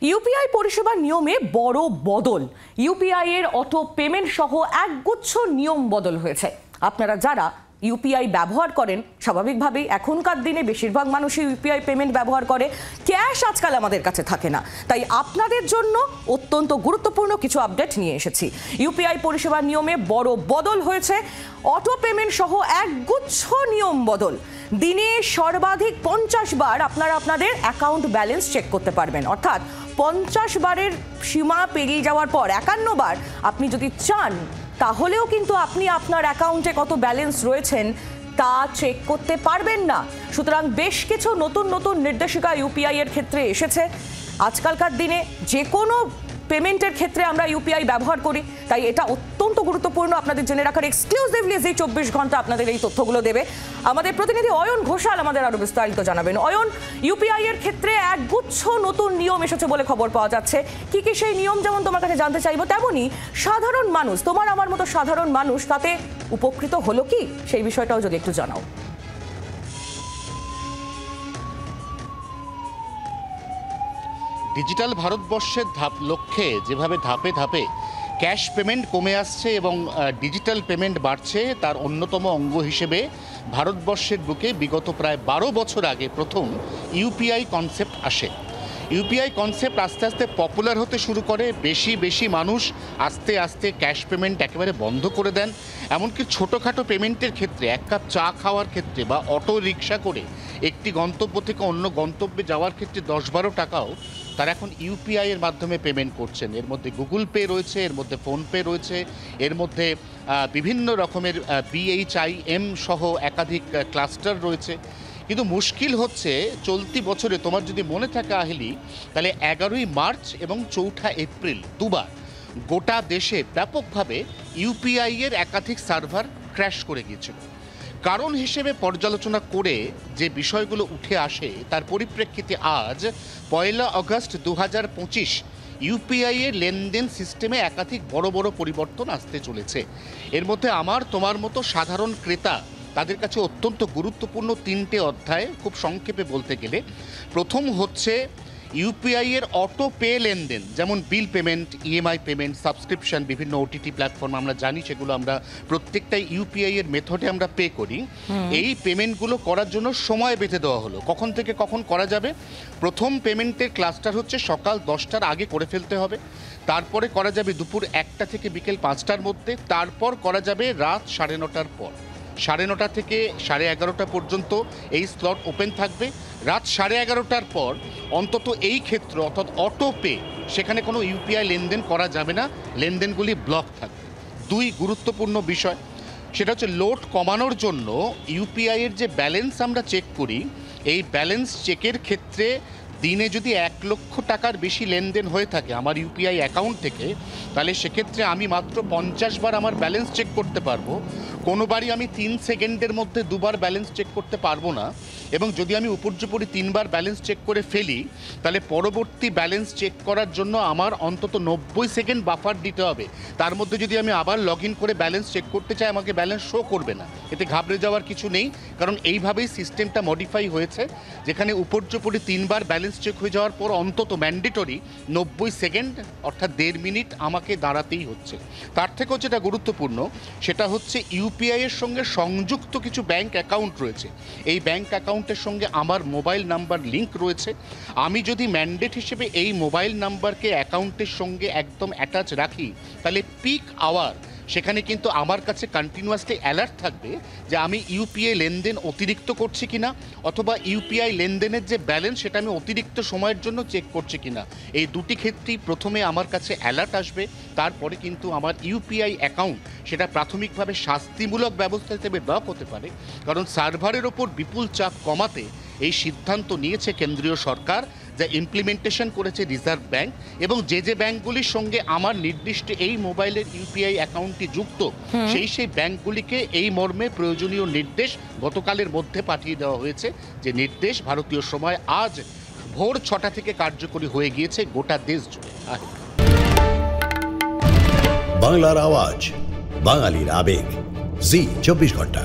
UPI পরিষেবার নিয়মে বড় বদল। ইউপিআই এর অটো পেমেন্ট সহ একগুচ্ছ নিয়ম বদল হয়েছে। আপনারা যারা ইউপিআই ব্যবহার করেন, স্বাভাবিকভাবেই এখনকার দিনে বেশিরভাগ মানুষই ইউপিআই পেমেন্ট ব্যবহার করে, ক্যাশ আজকাল আমাদের কাছে থাকে না। তাই আপনাদের জন্য অত্যন্ত গুরুত্বপূর্ণ কিছু আপডেট নিয়ে এসেছি। ইউপিআই পরিষেবার নিয়মে বড় বদল হয়েছে। অটো পেমেন্ট সহ একগুচ্ছ নিয়ম বদল। দিনে সর্বাধিক 50 বার আপনারা আপনাদের অ্যাকাউন্ট ব্যালেন্স চেক করতে পারবেন। অর্থাৎ 50 বারের সীমা পেরিয়ে যাওয়ার পর 51 বার আপনি যদি চান, তাহলেও কিন্তু আপনি আপনার অ্যাকাউন্টে কত ব্যালেন্স রয়েছেন তা চেক করতে পারবেন না। সুতরাং বেশ কিছু নতুন নতুন নির্দেশিকা ইউপিআই এর ক্ষেত্রে এসেছে। আজকালকার দিনে যে কোনো পেমেন্টের ক্ষেত্রে আমরা ইউপিআই ব্যবহার করি, তাই এটা অত্যন্ত গুরুত্বপূর্ণ আপনাদের জেনে রাখার। এক্সক্লুসিভলি যে 24 ঘন্টা আপনাদের এই তথ্যগুলো দেবে আমাদের প্রতিনিধি অয়ন ঘোষাল আমাদের আরো বিস্তারিত জানাবেন। অয়ন, ইউপিআই এর ক্ষেত্রে একগুচ্ছ নতুন নিয়ম এসেছে বলে খবর পাওয়া যাচ্ছে। কি কি সেই নিয়ম যেমন তোমার কাছে জানতে চাইবো, তেমনি সাধারণ মানুষ, তোমার আমার মতো সাধারণ মানুষ তাতে উপকৃত হলো কি, সেই বিষয়টাও যদি একটু জানাও। ডিজিটাল ভারতবর্ষের লক্ষ্যে যেভাবে ধাপে ধাপে ক্যাশ পেমেন্ট কমে আসছে এবং ডিজিটাল পেমেন্ট বাড়ছে, তার অন্যতম অঙ্গ হিসেবে ভারতবর্ষের বুকে বিগত প্রায় 12 বছর আগে প্রথম ইউপিআই কনসেপ্ট আসে। ইউপিআই কনসেপ্ট আস্তে আস্তে পপুলার হতে শুরু করে। বেশি মানুষ আস্তে আস্তে ক্যাশ পেমেন্ট একেবারে বন্ধ করে দেন। এমনকি ছোটোখাটো পেমেন্টের ক্ষেত্রে, এক কাপ চা খাওয়ার ক্ষেত্রে বা অটো রিক্সা করে একটি গন্তব্য থেকে অন্য গন্তব্যে যাওয়ার ক্ষেত্রে 10-12 টাকাও তারা এখন ইউপিআই এর মাধ্যমে পেমেন্ট করছেন। এর মধ্যে গুগল পে রয়েছে, এর মধ্যে ফোনপে রয়েছে, এর মধ্যে বিভিন্ন রকমের BHIM সহ একাধিক ক্লাস্টার রয়েছে। কিন্তু মুশকিল হচ্ছে, চলতি বছরে তোমার যদি মনে থাকে আহিলি, তাহলে 11ই মার্চ এবং 4ঠা এপ্রিল দুবার গোটা দেশে ব্যাপকভাবে ইউপিআই এর একাধিক সার্ভার ক্র্যাশ করে গিয়েছিল। কারণ হিসেবে পর্যালোচনা করে যে বিষয়গুলো উঠে আসে, তার পরিপ্রেক্ষিতে আজ 1 আগস্ট 2025 ইউপিআই এর লেনদেন সিস্টেমে একাধিক বড় বড় পরিবর্তন আসতে চলেছে। এর মধ্যে আমার তোমার মতো সাধারণ ক্রেতা তাদের কাছে অত্যন্ত গুরুত্বপূর্ণ 3টে অধ্যায়, খুব সংক্ষেপে বলতে গেলে। প্রথম হচ্ছে ইউপিআই এর অটো পে লেনদেন, যেমন bill payment, EMI payment, subscription, বিভিন্ন ওটিটি প্ল্যাটফর্ম আমরা জানি, সেগুলো আমরা প্রত্যেকটাই ইউপিআই এর মেথডে আমরা পে করি। এই পেমেন্টগুলো করার জন্য সময় বেঁধে দেওয়া হলো, কখন থেকে কখন করা যাবে। প্রথম পেমেন্টের ক্লাসটার হচ্ছে সকাল 10টার আগে করে ফেলতে হবে, তারপরে করা যাবে দুপুর 1টা থেকে বিকেল 5টার মধ্যে, তারপর করা যাবে রাত 9:30টার পর। 9:30 থেকে 11:30 পর্যন্ত এই স্লট ওপেন থাকবে। রাত 11:30টার পর অন্তত এই ক্ষেত্র, অর্থাৎ অটো পে, সেখানে কোনো ইউপিআই লেনদেন করা যাবে না, লেনদেনগুলি ব্লক থাকবে। 2 গুরুত্বপূর্ণ বিষয়, সেটা হচ্ছে লোড কমানোর জন্য ইউপিআই এর যে ব্যালেন্স আমরা চেক করি, এই ব্যালেন্স চেকের ক্ষেত্রে দিনে যদি 1 লক্ষ টাকার বেশি লেনদেন হয়ে থাকে আমার ইউপিআই অ্যাকাউন্ট থেকে, তাহলে সেক্ষেত্রে আমি মাত্র 50 বার আমার ব্যালেন্স চেক করতে পারবো। কোনোবারই আমি 3 সেকেন্ডের মধ্যে 2 বার ব্যালেন্স চেক করতে পারবো না। এবং যদি আমি উপর্যুপরি 3 বার ব্যালেন্স চেক করে ফেলি, তাহলে পরবর্তী ব্যালেন্স চেক করার জন্য আমার অন্তত 90 সেকেন্ড বাফার দিতে হবে। তার মধ্যে যদি আমি আবার লগ ইন করে ব্যালেন্স চেক করতে চাই, আমাকে ব্যালেন্স শো করবে না। এতে ঘাবড়ে যাওয়ার কিছু নেই, কারণ এইভাবেই সিস্টেমটা মডিফাই হয়েছে, যেখানে উপর্যুপরি 3 বার ব্যালেন্স চেক হয়ে যাওয়ার পর অন্তত ম্যান্ডেটরি 90 সেকেন্ড অর্থাৎ 1.5 মিনিট আমাকে দাঁড়াতেই হচ্ছে। তার থেকেও যেটা গুরুত্বপূর্ণ, সেটা হচ্ছে ইউপিআই এর সঙ্গে সংযুক্ত কিছু ব্যাংক অ্যাকাউন্ট রয়েছে। এই ব্যাংক অ্যাকাউন্টের সঙ্গে আমার মোবাইল নাম্বার লিঙ্ক রয়েছে। আমি যদি ম্যান্ডেট হিসেবে এই মোবাইল নাম্বারকে অ্যাকাউন্টের সঙ্গে একদম অ্যাটাচ রাখি, তাহলে পিক আওয়ার সেখানে কিন্তু আমার কাছে কন্টিনিউয়াসলি অ্যালার্ট থাকবে যে আমি ইউপিআই লেনদেন অতিরিক্ত করছি কিনা, অথবা ইউপিআই লেনদেনের যে ব্যালেন্স সেটা আমি অতিরিক্ত সময়ের জন্য চেক করছি কিনা। এই দুটি ক্ষেত্রেই প্রথমে আমার কাছে অ্যালার্ট আসবে, তারপরে কিন্তু আমার ইউপিআই অ্যাকাউন্ট সেটা প্রাথমিকভাবে শাস্তিমূলক ব্যবস্থা হিসেবে ব্লক হতে পারে। কারণ সার্ভারের ওপর বিপুল চাপ কমাতে এই সিদ্ধান্ত নিয়েছে কেন্দ্রীয় সরকার, যা ইমপ্লিমেন্টেশন করেছে রিজার্ভ ব্যাংক। এবং যে ব্যাংকগুলির সঙ্গে আমার নির্দিষ্ট এই মোবাইলের ইউপিআই অ্যাকাউন্টটি যুক্ত, সেই ব্যাংকগুলিকে এই মর্মে প্রয়োজনীয় নির্দেশ গতকালের মধ্যে পাঠিয়ে দেওয়া হয়েছে। যে নির্দেশ ভারতীয় সময় আজ ভোর 6টা থেকে কার্যকরী হয়ে গিয়েছে গোটা দেশ জুড়ে। বাংলার আওয়াজ, বাঙালির আবেগ, জি 24 ঘন্টা।